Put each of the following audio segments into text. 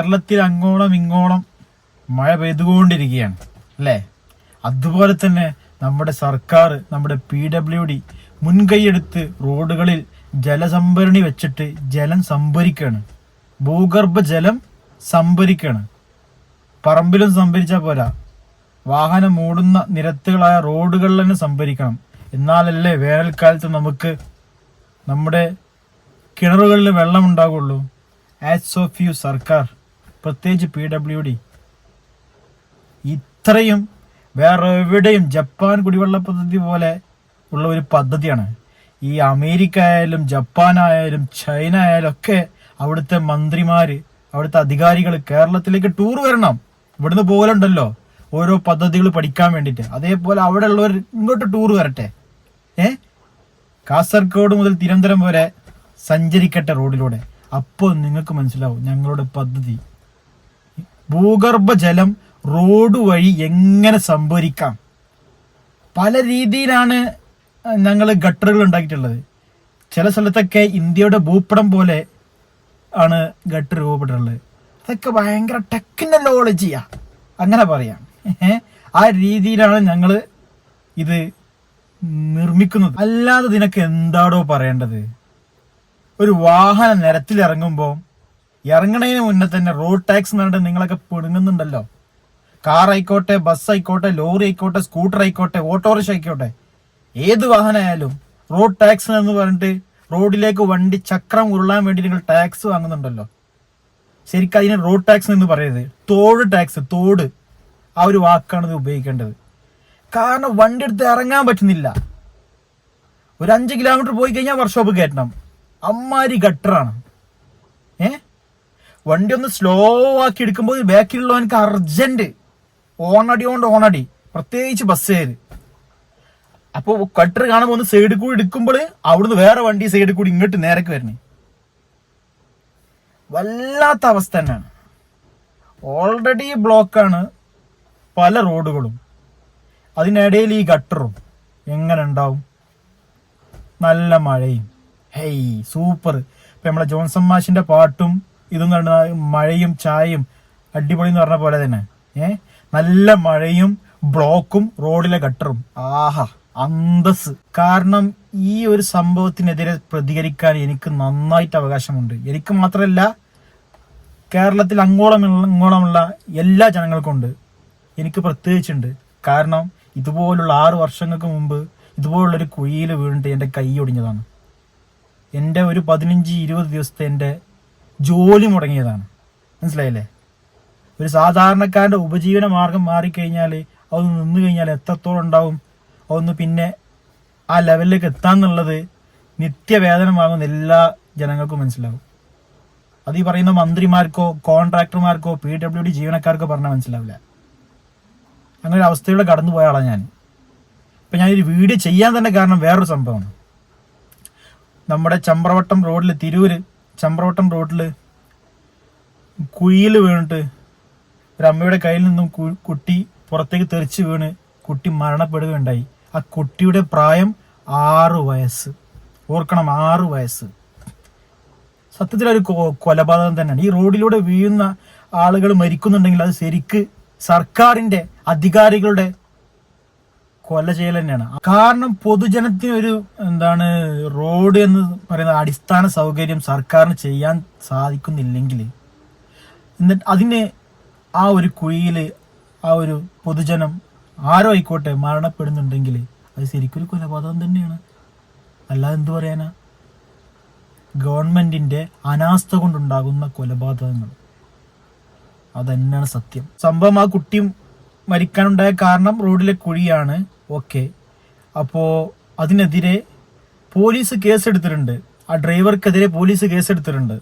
കേരളത്തിൽ അങ്ങോളം ഇങ്ങോളം മഴ പെയ്തുകൊണ്ടിരിക്കുകയാണ് അല്ലേ? അതുപോലെ തന്നെ നമ്മുടെ സർക്കാർ, നമ്മുടെ PWD മുൻകൈയെടുത്ത് റോഡുകളിൽ ജലസംഭരണി വെച്ചിട്ട് ജലം സംഭരിക്കുകയാണ്. ഭൂഗർഭ ജലം സംഭരിക്കുകയാണ്. പറമ്പിലും സംഭരിച്ചാൽ പോരാ, വാഹനം മൂടുന്ന നിരത്തുകളായ റോഡുകളിൽ തന്നെ സംഭരിക്കണം. എന്നാലല്ലേ വേനൽക്കാലത്ത് നമുക്ക് നമ്മുടെ കിണറുകളിൽ വെള്ളം ഉണ്ടാകുള്ളൂ. ആസ് ഓഫ് യു സർക്കാർ, പ്രത്യേകിച്ച് PWD, ഇത്രയും വേറെ എവിടെയും ജപ്പാൻ കുടിവെള്ള പദ്ധതി പോലെ ഉള്ള ഒരു പദ്ധതിയാണ്. ഈ അമേരിക്ക ആയാലും ജപ്പാനായാലും ചൈന ആയാലും ഒക്കെ അവിടുത്തെ മന്ത്രിമാര്, അവിടുത്തെ അധികാരികൾ കേരളത്തിലേക്ക് ടൂർ വരണം. ഇവിടുന്ന് പോലുണ്ടല്ലോ ഓരോ പദ്ധതികൾ പഠിക്കാൻ വേണ്ടിയിട്ട്. അതേപോലെ അവിടെ ഉള്ളവർ ഇങ്ങോട്ട് ടൂർ വരട്ടെ. കാസർഗോഡ് മുതൽ തിരുവനന്തപുരം വരെ സഞ്ചരിക്കട്ടെ റോഡിലൂടെ. അപ്പോൾ നിങ്ങൾക്ക് മനസ്സിലാവും ഞങ്ങളുടെ പദ്ധതി. ഭൂഗർഭ ജലം റോഡ് വഴി എങ്ങനെ സംഭരിക്കാം. പല രീതിയിലാണ് ഞങ്ങൾ ഗട്ടറുകൾ ഉണ്ടാക്കിയിട്ടുള്ളത്. ചില സ്ഥലത്തൊക്കെ ഇന്ത്യയുടെ ഭൂപടം പോലെ ആണ് ഗട്ടർ രൂപപ്പെട്ടിട്ടുള്ളത്. അതൊക്കെ ഭയങ്കര ടെക്നോളജിയാ, അങ്ങനെ പറയാം. ആ രീതിയിലാണ് ഞങ്ങൾ ഇത് നിർമ്മിക്കുന്നത്. അല്ലാതെ ഇതിനൊക്കെ എന്താടോ പറയേണ്ടത്? ഒരു വാഹനം നിരത്തിലിറങ്ങുമ്പോൾ ഇറങ്ങണതിന് മുന്നേ തന്നെ റോഡ് ടാക്സ് എന്ന് പറഞ്ഞിട്ട് നിങ്ങളൊക്കെ പിടുങ്ങുന്നുണ്ടല്ലോ. കാർ ആയിക്കോട്ടെ, ബസ് ആയിക്കോട്ടെ, ലോറി ആയിക്കോട്ടെ, സ്കൂട്ടർ ആയിക്കോട്ടെ, ഓട്ടോറിക്ഷ ആയിക്കോട്ടെ, ഏത് വാഹനമായാലും റോഡ് ടാക്സ് എന്ന് പറഞ്ഞിട്ട് റോഡിലേക്ക് വണ്ടി ചക്രം ഉരുളാൻ വേണ്ടി നിങ്ങൾ ടാക്സ് വാങ്ങുന്നുണ്ടല്ലോ. ശരിക്കും അതിന് റോഡ് ടാക്സ് എന്ന് പറയരുത്, തോട് ടാക്സ്. തോട് ആ ഒരു വാക്കാണ് ഇത് ഉപയോഗിക്കേണ്ടത്. കാരണം വണ്ടി എടുത്ത് ഇറങ്ങാൻ പറ്റുന്നില്ല. ഒരു 5 കിലോമീറ്റർ പോയി കഴിഞ്ഞാൽ വർക്ക്ഷോപ്പ് കയറ്റണം. അമ്മാരി ഗട്ടറാണ്. വണ്ടി ഒന്ന് സ്ലോ ആക്കി എടുക്കുമ്പോൾ ബാക്കിലുള്ളവനക്ക് അർജന്റ് ഓണടി കൊണ്ട് ഓണടി, പ്രത്യേകിച്ച് ബസ്സുകാര്. അപ്പോൾ ഗട്ടർ കാണുമ്പോൾ ഒന്ന് സൈഡിൽ കൂടി എടുക്കുമ്പോൾ അവിടുന്ന് വേറെ വണ്ടി സൈഡിൽ കൂടി ഇങ്ങോട്ട് നേരക്ക് വരണേ. വല്ലാത്ത അവസ്ഥ തന്നെയാണ്. ഓൾറെഡി ബ്ലോക്കാണ് പല റോഡുകളും. അതിനിടയിൽ ഈ ഗട്ടറും എങ്ങനെ ഉണ്ടാവും? നല്ല മഴയും. Hey super. ഇപ്പൊ നമ്മളെ ജോൺസൺ മാഷിന്റെ പാട്ടും ഇതും കണ്ട മഴയും ചായയും അടിപൊളി എന്ന് പറഞ്ഞ പോലെ തന്നെ നല്ല മഴയും ബ്ലോക്കും റോഡിലെ ഗട്ടറും. ആഹാ അന്തസ്. കാരണം ഈ ഒരു സംഭവത്തിനെതിരെ പ്രതികരിക്കാൻ എനിക്ക് നന്നായിട്ട് അവകാശമുണ്ട്. എനിക്ക് മാത്രമല്ല, കേരളത്തിൽ അങ്ങോളമുള്ള എല്ലാ ജനങ്ങൾക്കും ഉണ്ട്. എനിക്ക് പ്രത്യേകിച്ചുണ്ട്. കാരണം ഇതുപോലുള്ള 6 വർഷങ്ങൾക്ക് മുമ്പ് ഇതുപോലുള്ളൊരു കുഴിയിൽ വീണിട്ട് എൻ്റെ കൈ ഒടിഞ്ഞതാണ്. എൻ്റെ ഒരു 15-20 ദിവസത്തെ എൻ്റെ ജോലി മുടങ്ങിയതാണ്. മനസ്സിലായില്ലേ? ഒരു സാധാരണക്കാരൻ്റെ ഉപജീവന മാർഗം മാറിക്കഴിഞ്ഞാൽ, അതൊന്ന് നിന്ന് കഴിഞ്ഞാൽ എത്രത്തോളം ഉണ്ടാവും. അതൊന്ന് പിന്നെ ആ ലെവലിലേക്ക് എത്താന്നുള്ളത് നിത്യവേതനമാകുന്ന എല്ലാ ജനങ്ങൾക്കും മനസ്സിലാവും. അത് ഈ പറയുന്ന മന്ത്രിമാർക്കോ കോൺട്രാക്ടർമാർക്കോ PWD ജീവനക്കാർക്കോ പറഞ്ഞാൽ മനസ്സിലാവില്ല. അങ്ങനെ ഒരു അവസ്ഥയിലൂടെ കടന്നു പോയ ആളാണ് ഞാൻ. ഇപ്പം ഞാനൊരു വീഡിയോ ചെയ്യാൻ തന്നെ കാരണം വേറൊരു സംഭവമാണ്. നമ്മുടെ ചമ്പ്രവട്ടം റോഡിൽ, തിരൂര് ചമ്പ്രവട്ടം റോഡിൽ കുഴിയിൽ വീണിട്ട് ഒരു അമ്മയുടെ കയ്യിൽ നിന്നും കുട്ടി പുറത്തേക്ക് തെറിച്ച് വീണ് കുട്ടി മരണപ്പെടുകയുണ്ടായി. ആ കുട്ടിയുടെ പ്രായം 6 വയസ്സ്. ഓർക്കണം, 6 വയസ്സ്. സത്യത്തിലൊരു കൊലപാതകം തന്നെയാണ്. ഈ റോഡിലൂടെ വീഴുന്ന ആളുകൾ മരിക്കുന്നുണ്ടെങ്കിൽ അത് ശരിക്ക് സർക്കാരിന്റെ അധികാരികളുടെ കൊല ചെയ്യൽ തന്നെയാണ്. കാരണം പൊതുജനത്തിന് ഒരു റോഡ് എന്ന് പറയുന്ന അടിസ്ഥാന സൗകര്യം സർക്കാരിന് ചെയ്യാൻ സാധിക്കുന്നില്ലെങ്കിൽ എന്നിട്ട് അതിന് ആ ഒരു കുഴിയിൽ ആ ഒരു പൊതുജനം ആരോ ആയിക്കോട്ടെ മരണപ്പെടുന്നുണ്ടെങ്കിൽ അത് ശരിക്കൊരു കൊലപാതകം തന്നെയാണ്. അല്ലാതെ എന്തു പറയാനാ? ഗവൺമെന്റിന്റെ അനാസ്ഥ കൊണ്ടുണ്ടാകുന്ന കൊലപാതകങ്ങൾ. അതന്നെയാണ് സത്യം. സംഭവം ആ കുട്ടി മരിക്കാനുണ്ടായ കാരണം റോഡിലെ കുഴിയാണ്. ഓക്കെ, അപ്പോൾ അതിനെതിരെ പോലീസ് കേസെടുത്തിട്ടുണ്ട്. ആ ഡ്രൈവർക്കെതിരെ പോലീസ് കേസെടുത്തിട്ടുണ്ട്.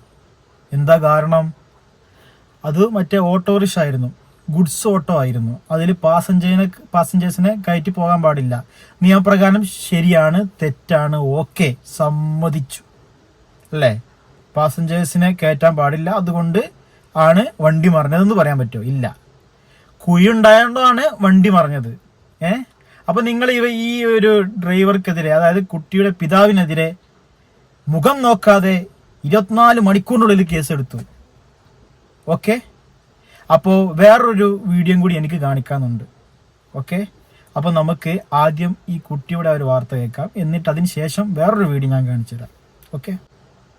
എന്താ കാരണം? അത് മറ്റേ ഓട്ടോറിക്ഷ ആയിരുന്നു, ഗുഡ്സ് ഓട്ടോ ആയിരുന്നു. അതിൽ പാസഞ്ചേഴ്സിനെ കയറ്റി പോകാൻ പാടില്ല. നിയമപ്രകാരം ശരിയാണ്, തെറ്റാണ്, ഓക്കെ, സമ്മതിച്ചു അല്ലേ? പാസഞ്ചേഴ്സിനെ കയറ്റാൻ പാടില്ല, അതുകൊണ്ട് ആണ് വണ്ടി മറിഞ്ഞതെന്ന് പറയാൻ പറ്റുമോ? ഇല്ല. കുഴി ഉണ്ടായതുകൊണ്ടാണ് വണ്ടി മറിഞ്ഞത്. അപ്പൊ നിങ്ങൾ ഈ ഒരു ഡ്രൈവർക്കെതിരെ, അതായത് കുട്ടിയുടെ പിതാവിനെതിരെ മുഖം നോക്കാതെ 24 മണിക്കൂറിനുള്ളിൽ കേസെടുത്തു. ഓക്കെ. അപ്പോൾ വേറൊരു വീഡിയോയും കൂടി എനിക്ക് കാണിക്കാനുണ്ട്. ഓക്കെ, അപ്പോൾ നമുക്ക് ആദ്യം ഈ കുട്ടിയുടെ ഒരു വാർത്ത കേൾക്കാം, എന്നിട്ട് അതിന് ശേഷം വേറൊരു വീഡിയോ ഞാൻ കാണിച്ചു തരാം. ഓക്കെ.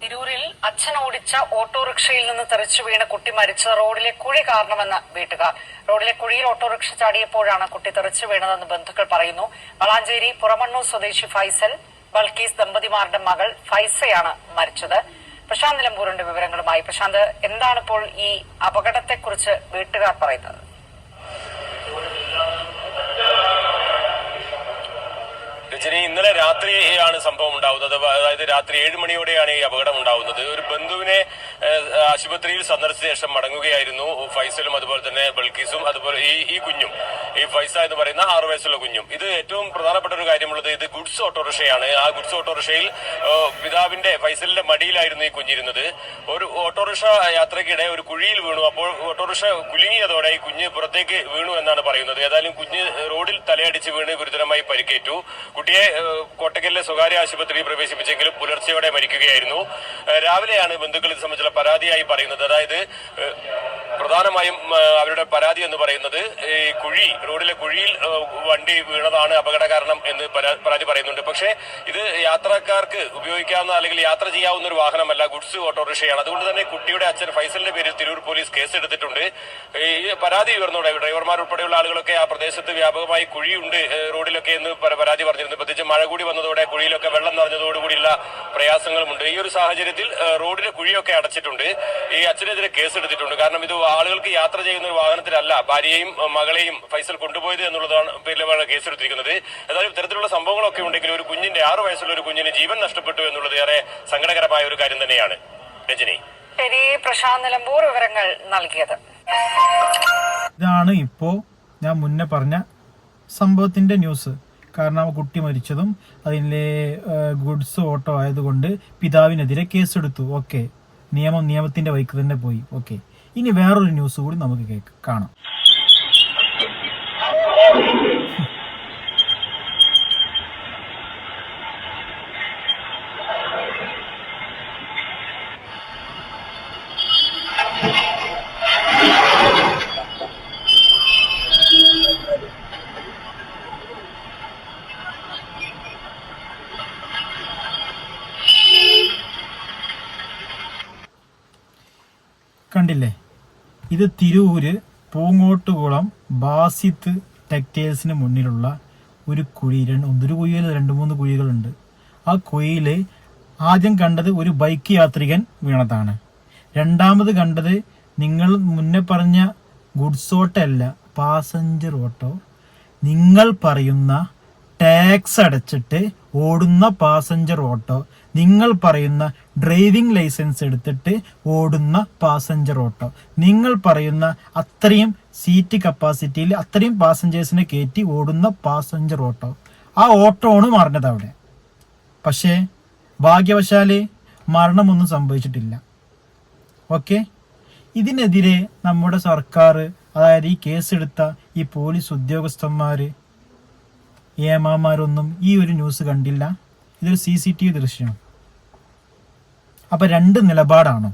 തിരൂരിൽ അച്ഛൻ ഓടിച്ച ഓട്ടോറിക്ഷയിൽ നിന്ന് തെറിച്ചു വീണ കുട്ടി മരിച്ചത് റോഡിലെ കുഴി കാരണമെന്ന് വീട്ടുകാർ. റോഡിലെ കുഴിയിൽ ഓട്ടോറിക്ഷ ചാടിയപ്പോഴാണ് കുട്ടി തെറിച്ചു വീണതെന്ന് ബന്ധുക്കൾ പറയുന്നു. വളാഞ്ചേരി പുറമണ്ണൂർ സ്വദേശി ഫൈസൽ ബൽക്കീസ് ദമ്പതിമാരുടെ മകൾ ഫൈസയാണ് മരിച്ചത്. പ്രശാന്ത് നിലമ്പൂരിന്റെ വിവരങ്ങളുമായി. പ്രശാന്ത്, എന്താണിപ്പോൾ ഈ അപകടത്തെക്കുറിച്ച് വീട്ടുകാർ പറയുന്നത്? രജനി, ഇന്നലെ രാത്രിയാണ് സംഭവം ഉണ്ടാവുന്നത്. അതായത് രാത്രി 7 മണിയോടെയാണ് ഈ അപകടം ഉണ്ടാവുന്നത്. ഒരു ബന്ധുവിനെ ആശുപത്രിയിൽ സന്ദർശിച്ച ശേഷം മടങ്ങുകയായിരുന്നു ഫൈസലും അതുപോലെ തന്നെ ബൽക്കീസും അതുപോലെ ഈ കുഞ്ഞും, ഈ ഫൈസ എന്ന് പറയുന്ന 6 വയസ്സുള്ള കുഞ്ഞും. ഇത് ഏറ്റവും പ്രധാനപ്പെട്ട ഒരു കാര്യമുള്ളത്, ഇത് ഗുഡ്സ് ഓട്ടോറിക്ഷയാണ്. ആ ഗുഡ്സ് ഓട്ടോറിക്ഷയിൽ പിതാവിന്റെ ഫൈസലിന്റെ മടിയിലായിരുന്നു ഈ കുഞ്ഞിരുന്നത്. ഒരു ഓട്ടോറിക്ഷ യാത്രയ്ക്കിടെ ഒരു കുഴിയിൽ വീണു. അപ്പോൾ ഓട്ടോറിക്ഷ കുലുങ്ങിയതോടെ ഈ കുഞ്ഞ് പുറത്തേക്ക് വീണു എന്നാണ് പറയുന്നത്. ഏതായാലും കുഞ്ഞ് റോഡിൽ തലയടിച്ച് വീണ് ഗുരുതരമായി പരിക്കേറ്റു. കുട്ടിയെ കോട്ടക്കലിലെ സ്വകാര്യ ആശുപത്രിയിൽ പ്രവേശിപ്പിച്ചെങ്കിലും പുലർച്ചെയോടെ മരിക്കുകയായിരുന്നു. രാവിലെയാണ് ബന്ധുക്കൾ ഇത് സംബന്ധിച്ചുള്ള പരാതിയായി പറയുന്നത്. അതായത് പ്രധാനമായും അവരുടെ പരാതി എന്ന് പറയുന്നത് ഈ റോഡിലെ കുഴിയിൽ വണ്ടി വീണതാണ് അപകട കാരണം എന്ന് പരാതി പറയുന്നുണ്ട്. പക്ഷേ ഇത് യാത്രക്കാർക്ക് ഉപയോഗിക്കാവുന്ന അല്ലെങ്കിൽ യാത്ര ചെയ്യാവുന്ന ഒരു വാഹനമല്ല, ഗുഡ്സ് ഓട്ടോറിക്ഷയാണ്. അതുകൊണ്ട് തന്നെ കുട്ടിയുടെ അച്ഛൻ ഫൈസലിന്റെ പേരിൽ തിരൂർ പോലീസ് കേസെടുത്തിട്ടുണ്ട്. ഈ പരാതി ഉയർന്നോടെ ഡ്രൈവർമാർ ഉൾപ്പെടെയുള്ള ആളുകളൊക്കെ ആ പ്രദേശത്ത് വ്യാപകമായി കുഴിയുണ്ട് റോഡിലൊക്കെ എന്ന് പരാതി പറഞ്ഞിരുന്നു. പ്രത്യേകിച്ച് മഴ കൂടി വന്നതോടെ കുഴിയിലൊക്കെ വെള്ളം നിറഞ്ഞതോടുകൂടിയുള്ള പ്രയാസങ്ങളുമുണ്ട്. ഈ ഒരു സാഹചര്യത്തിൽ റോഡിലെ കുഴിയൊക്കെ അടച്ചിട്ടുണ്ട്. ഈ അച്ഛനെതിരെ കേസെടുത്തിട്ടുണ്ട്. കാരണം ഇത് ആളുകൾക്ക് യാത്ര ചെയ്യുന്ന ഒരു വാഹനത്തിലല്ല ഭാര്യയെയും മകളെയും ഫൈസൽ കൊണ്ടുപോയത് എന്നുള്ളതാണ് പേരിലാണ് കേസെടുത്തിരിക്കുന്നത്. ഏതായാലും ഇത്തരത്തിലുള്ള സംഭവങ്ങളൊക്കെ ഉണ്ടെങ്കിൽ ഒരു കുഞ്ഞിന്റെ 6 വയസ്സുള്ള ഒരു കുഞ്ഞിന് ജീവൻ നഷ്ടപ്പെട്ടു എന്നുള്ളത് ഏറെ സങ്കടകരമായ ഒരു കാര്യം തന്നെയാണ്. രജനി. ശരി, പ്രശാന്ത് നിലമ്പൂർ വിവരങ്ങൾ നൽകിയത്. ഇതാണ് ഇപ്പോ ഞാൻ മുന്നേ പറഞ്ഞ സംഭവത്തിന്റെ ന്യൂസ്. കാരണം കുട്ടി മരിച്ചതും അതിലെ ഗുഡ്സ് ഓട്ടോ ആയതുകൊണ്ട് പിതാവിനെതിരെ കേസെടുത്തു. ഓക്കെ, നിയമത്തിന്റെ വഴിക്ക് തന്നെ പോയി. ഓക്കെ, ഇനി വേറൊരു ന്യൂസ് കൂടി നമുക്ക് കാണാം. കണ്ടില്ലേ, ഇത് തിരൂര് പൂങ്ങോട്ടുകുളം ബാസിത്ത് ടെക്സ്റ്റൈൽസിന് മുന്നിലുള്ള ഒരു കുഴി. ഒരു കുഴിയിൽ 2-3 കുഴികളുണ്ട്. ആ കുഴിയിൽ ആദ്യം കണ്ടത് ഒരു ബൈക്ക് യാത്രികൻ വീണതാണ്. രണ്ടാമത് കണ്ടത് നിങ്ങൾ മുന്നേ പറഞ്ഞ ഗുഡ്സ് ഓട്ടോ അല്ല, പാസഞ്ചർ ഓട്ടോ. നിങ്ങൾ പറയുന്ന ടാക്സ് അടച്ചിട്ട് ഓടുന്ന പാസഞ്ചർ ഓട്ടോ, നിങ്ങൾ പറയുന്ന ഡ്രൈവിംഗ് ലൈസൻസ് എടുത്തിട്ട് ഓടുന്ന പാസഞ്ചർ ഓട്ടോ, നിങ്ങൾ പറയുന്ന അത്രയും സീറ്റ് കപ്പാസിറ്റിയിൽ അത്രയും പാസഞ്ചേഴ്സിനെ കയറ്റി ഓടുന്ന പാസഞ്ചർ ഓട്ടോ. ആ ഓട്ടോ ആണ് മറിഞ്ഞത് അവിടെ. പക്ഷേ ഭാഗ്യവശാല് മരണമൊന്നും സംഭവിച്ചിട്ടില്ല. ഓക്കെ, ഇതിനെതിരെ നമ്മുടെ സർക്കാർ, അതായത് ഈ കേസെടുത്ത ഈ പോലീസ് ഉദ്യോഗസ്ഥന്മാര്, ഏമാമാരൊന്നും ഈ ഒരു ന്യൂസ് കണ്ടില്ല. ഇതൊരു CCTV ദൃശ്യം. അപ്പൊ 2 നിലപാടാണോ?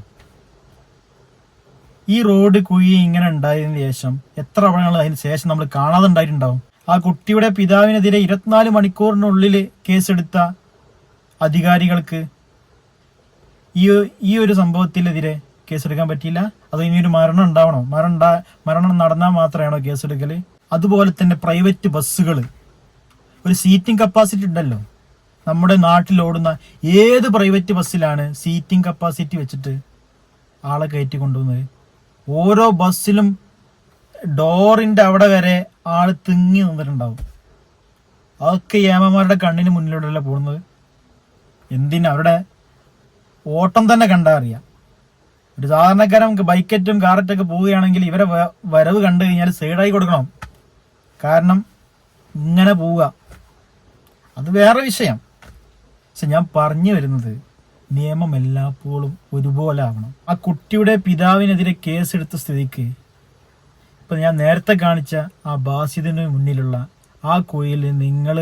ഈ റോഡ് കുഴി ഇങ്ങനെ ഉണ്ടായതിനു ശേഷം എത്ര അപകടങ്ങൾ അതിന് ശേഷം നമ്മൾ കാണാതെ ഉണ്ടായിട്ടുണ്ടാവും. ആ കുട്ടിയുടെ പിതാവിനെതിരെ 24 മണിക്കൂറിനുള്ളിൽ കേസെടുത്ത അധികാരികൾക്ക് ഈ ഒരു സംഭവത്തിനെതിരെ കേസെടുക്കാൻ പറ്റിയില്ല. അത് ഇനിയൊരു മരണം ഉണ്ടാവണോ? മരണം നടന്നാൽ മാത്രമാണോ കേസെടുക്കല്? അതുപോലെ തന്നെ പ്രൈവറ്റ് ബസ്സുകൾ, ഒരു സീറ്റിംഗ് കപ്പാസിറ്റി ഉണ്ടല്ലോ. നമ്മുടെ നാട്ടിൽ ഓടുന്ന ഏത് പ്രൈവറ്റ് ബസ്സിലാണ് സീറ്റിംഗ് കപ്പാസിറ്റി വെച്ചിട്ട് ആളെ കയറ്റി കൊണ്ടുപോകുന്നത്? ഓരോ ബസ്സിലും ഡോറിന്റെ അവിടെ വരെ ആള് തിങ്ങി നിന്നിട്ടുണ്ടാവും. അതൊക്കെ ഏമാരുടെ കണ്ണിന് മുന്നിലൂടെയല്ല പോകുന്നത്. എന്തിനാ? അവരുടെ ഓട്ടം തന്നെ കണ്ടാ അറിയാം. ഒരു സാധാരണക്കാരൻ ബൈക്കറ്റും കാററ്റൊക്കെ പോവുകയാണെങ്കിൽ ഇവരെ വരവ് കണ്ടു കഴിഞ്ഞാൽ സൈഡായി കൊടുക്കണം. കാരണം ഇങ്ങനെ പോവുക, അത് വേറെ വിഷയം. പക്ഷെ ഞാൻ പറഞ്ഞു വരുന്നത്, നിയമം എല്ലാപ്പോഴും ഒരുപോലെ ആവണം. ആ കുട്ടിയുടെ പിതാവിനെതിരെ കേസെടുത്ത സ്ഥിതിക്ക് ഇപ്പൊ ഞാൻ നേരത്തെ കാണിച്ച ആ ബാസിദിന് മുന്നിലുള്ള ആ കുഴിയിൽ നിങ്ങൾ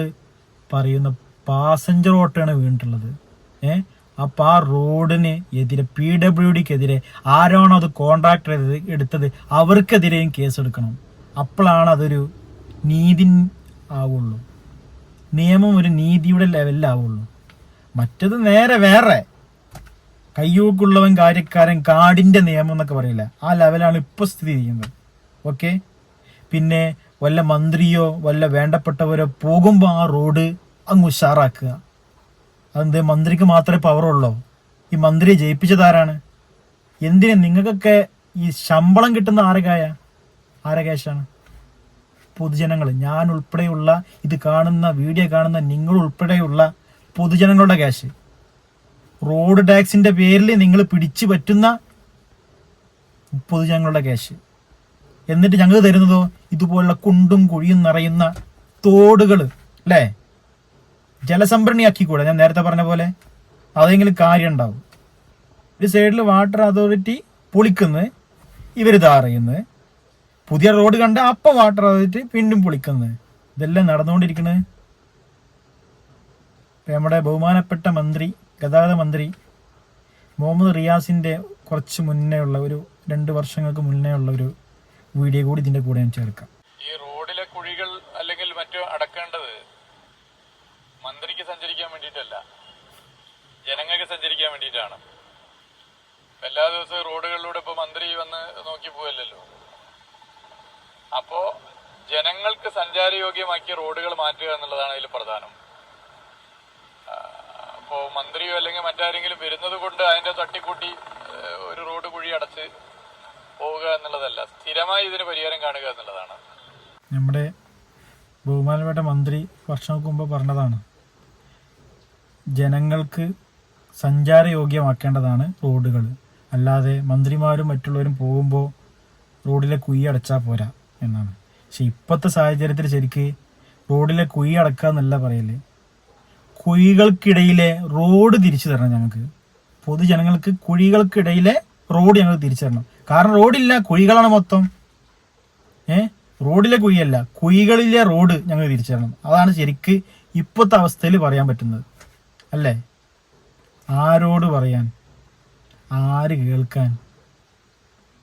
പറയുന്ന പാസഞ്ചർ ഓട്ടോയാണ് വീണിട്ടുള്ളത്. അപ്പോൾ ആ റോഡിന് എതിരെ PWDക്കെതിരെ ആരാണോ അത് കോൺട്രാക്ടർ എടുത്തത് അവർക്കെതിരെയും കേസെടുക്കണം. അപ്പോഴാണ് അതൊരു നീതി ആവുള്ളൂ, നിയമം ഒരു നീതിയുടെ ലെവലിലാവുള്ളൂ. മറ്റത് നേരെ വേറെ കയ്യൂക്കുള്ളവൻ കാര്യക്കാരൻ കാടിൻ്റെ നിയമം എന്നൊക്കെ പറയില്ല, ആ ലെവലാണ് ഇപ്പോൾ സ്ഥിതി ചെയ്യുന്നത്. ഓക്കെ, പിന്നെ വല്ല മന്ത്രിയോ വല്ല വേണ്ടപ്പെട്ടവരോ പോകുമ്പോൾ ആ റോഡ് അങ്ങ് ഉഷാറാക്കുക. അതെന്ത് മന്ത്രിക്ക് മാത്രമേ പവറുള്ളൂ? ഈ മന്ത്രിയെ ജയിപ്പിച്ചതാരാണ്? എന്തിന് നിങ്ങൾക്കൊക്കെ ഈ ശമ്പളം കിട്ടുന്ന ആരെ ക്യാഷാണ്? പൊതുജനങ്ങൾ, ഞാൻ ഉൾപ്പെടെയുള്ള ഇത് കാണുന്ന വീഡിയോ കാണുന്ന നിങ്ങൾ ഉൾപ്പെടെയുള്ള പൊതുജനങ്ങളുടെ ക്യാഷ്, റോഡ് ടാക്സിന്റെ പേരിൽ നിങ്ങൾ പിടിച്ചു പറ്റുന്ന പൊതുജനങ്ങളുടെ ക്യാഷ്. എന്നിട്ട് ഞങ്ങൾ തരുന്നതോ ഇതുപോലുള്ള കുണ്ടും കുഴിയും നിറയുന്ന തോടുകൾ, അല്ലേ? ജലസംഭരണിയാക്കിക്കൂടെ? ഞാൻ നേരത്തെ പറഞ്ഞ പോലെ അതെങ്കിലും കാര്യം ഉണ്ടാവും. ഒരു സൈഡിൽ വാട്ടർ അതോറിറ്റി പൊളിക്കുന്നത്, ഇവർ അറിയുന്നത്, പുതിയ റോഡ് കണ്ട് അപ്പം വാട്ടർ അതോറിറ്റി വീണ്ടും പൊളിക്കുന്നത്. ഇതെല്ലാം നടന്നുകൊണ്ടിരിക്കുന്നത്. നമ്മുടെ ബഹുമാനപ്പെട്ട മന്ത്രി, ഗതാഗത മന്ത്രി മുഹമ്മദ് റിയാസിന്റെ കുറച്ച് മുന്നേ ഉള്ള ഒരു 2 വർഷങ്ങൾക്ക് മുന്നേ ഉള്ള ഒരു വീഡിയോ കൂടി ഇതിന്റെ കൂടെ ഞാൻ ചേർക്കാം. ഈ റോഡിലെ കുഴികൾ അല്ലെങ്കിൽ മറ്റോ അടക്കേണ്ടത് മന്ത്രിക്ക് സഞ്ചരിക്കാൻ വേണ്ടിയിട്ടല്ല, ജനങ്ങൾക്ക് സഞ്ചരിക്കാൻ വേണ്ടിയിട്ടാണ്. എല്ലാ ദിവസവും റോഡുകളിലൂടെ ഇപ്പൊ മന്ത്രി വന്ന് നോക്കി പോവല്ലോ. അപ്പോ ജനങ്ങൾക്ക് സഞ്ചാരയോഗ്യമാക്കിയ റോഡുകൾ മാറ്റുക എന്നുള്ളതാണ് അതിൽ പ്രധാനം. അപ്പോ മന്ത്രിയോ അല്ലെങ്കിൽ മറ്റാരെങ്കിലും വരുന്നത് കൊണ്ട് അതിന്റെ തട്ടിക്കൂട്ടി ഒരു റോഡ് കുഴി അടച്ച് പോവുക എന്നുള്ളതല്ല, സ്ഥിരമായി ഇതിന് പരിഹാരം കാണുക എന്നുള്ളതാണ്. നമ്മുടെ ബഹുമാനപ്പെട്ട മന്ത്രി വർഷങ്ങൾക്ക് മുമ്പ് പറഞ്ഞതാണ്, ജനങ്ങൾക്ക് സഞ്ചാരയോഗ്യമാക്കേണ്ടതാണ് റോഡുകൾ, അല്ലാതെ മന്ത്രിമാരും മറ്റുള്ളവരും പോകുമ്പോൾ റോഡിലെ കുഴി അടച്ചാൽ പോരാ എന്നാണ്. പക്ഷെ ഇപ്പോഴത്തെ സാഹചര്യത്തിൽ ശരിക്ക് റോഡിലെ കുഴി അടക്കുക എന്നല്ല പറയല്, കുഴികൾക്കിടയിലെ റോഡ് തിരിച്ചു തരണം ഞങ്ങൾക്ക്. പൊതുജനങ്ങൾക്ക് കുഴികൾക്കിടയിലെ റോഡ് ഞങ്ങൾ തിരിച്ചു തരണം. കാരണം റോഡില്ല, കുഴികളാണ് മൊത്തം. റോഡിലെ കുഴിയല്ല, കുഴികളിലെ റോഡ് ഞങ്ങൾ തിരിച്ചു തരണം. അതാണ് ശരിക്ക് ഇപ്പോഴത്തെ അവസ്ഥയിൽ പറയാൻ പറ്റുന്നത്, അല്ലേ? ആരോട് പറയാൻ, ആര് കേൾക്കാൻ?